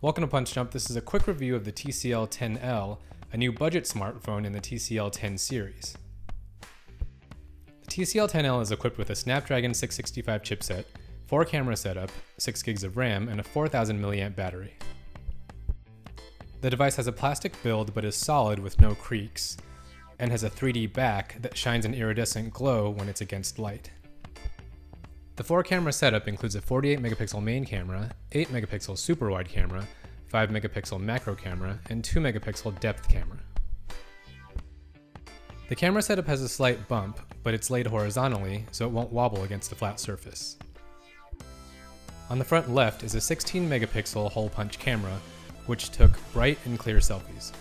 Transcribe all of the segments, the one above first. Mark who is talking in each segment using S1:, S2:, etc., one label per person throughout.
S1: Welcome to PunchJump. This is a quick review of the TCL 10L, a new budget smartphone in the TCL 10 series. The TCL 10L is equipped with a Snapdragon 665 chipset, 4-camera setup, 6 gigs of RAM, and a 4000 mAh battery. The device has a plastic build but is solid with no creaks, and has a 3D back that shines an iridescent glow when it's against light. The 4-camera setup includes a 48-megapixel main camera, 8-megapixel super wide camera, 5-megapixel macro camera, and 2-megapixel depth camera. The camera setup has a slight bump, but it's laid horizontally so it won't wobble against a flat surface. On the front left is a 16-megapixel hole punch camera, which took bright and clear selfies.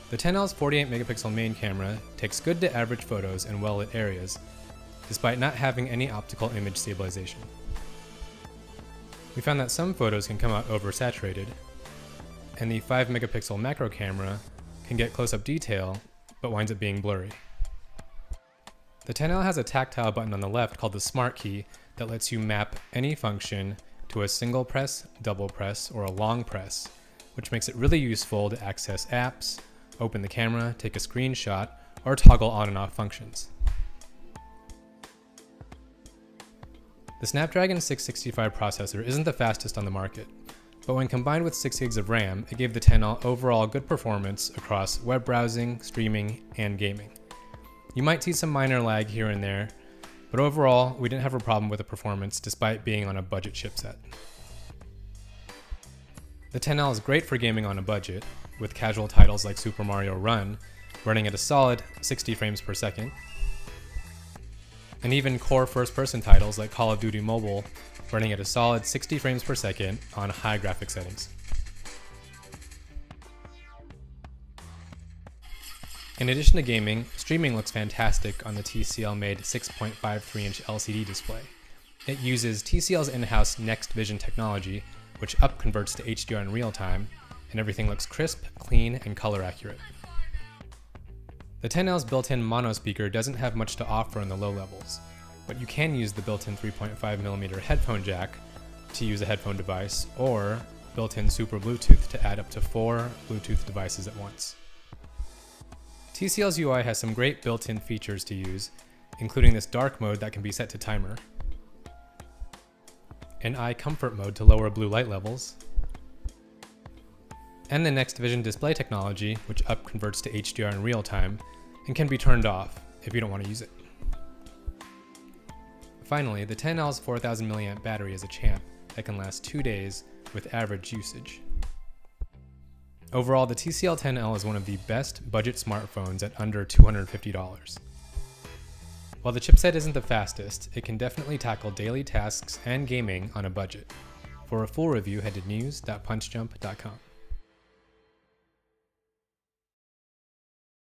S1: The 10L's 48-megapixel main camera takes good to average photos in well-lit areas, despite not having any optical image stabilization. We found that some photos can come out oversaturated, and the 5-megapixel macro camera can get close-up detail, but winds up being blurry. The 10L has a tactile button on the left called the Smart Key that lets you map any function to a single press, double press, or a long press, which makes it really useful to access apps, open the camera, take a screenshot, or toggle on and off functions. The Snapdragon 665 processor isn't the fastest on the market, but when combined with 6 gigs of RAM, it gave the 10L overall good performance across web browsing, streaming, and gaming. You might see some minor lag here and there, but overall, we didn't have a problem with the performance despite being on a budget chipset. The 10L is great for gaming on a budget, with casual titles like Super Mario Run running at a solid 60 frames per second, and even core first-person titles like Call of Duty Mobile running at a solid 60 frames per second on high graphic settings. In addition to gaming, streaming looks fantastic on the TCL-made 6.53-inch LCD display. It uses TCL's in-house Next Vision technology, which upconverts to HDR in real time, and everything looks crisp, clean, and color accurate. The 10L's built-in mono speaker doesn't have much to offer in the low levels, but you can use the built-in 3.5mm headphone jack to use a headphone device, or built-in Super Bluetooth to add up to 4 Bluetooth devices at once. TCL's UI has some great built-in features to use, including this dark mode that can be set to timer, an eye comfort mode to lower blue light levels, and the Next Vision display technology, which upconverts to HDR in real time and can be turned off if you don't want to use it. Finally, the 10L's 4000 mAh battery is a champ that can last 2 days with average usage. Overall, the TCL 10L is one of the best budget smartphones at under $250. While the chipset isn't the fastest, it can definitely tackle daily tasks and gaming on a budget. For a full review, head to news.punchjump.com.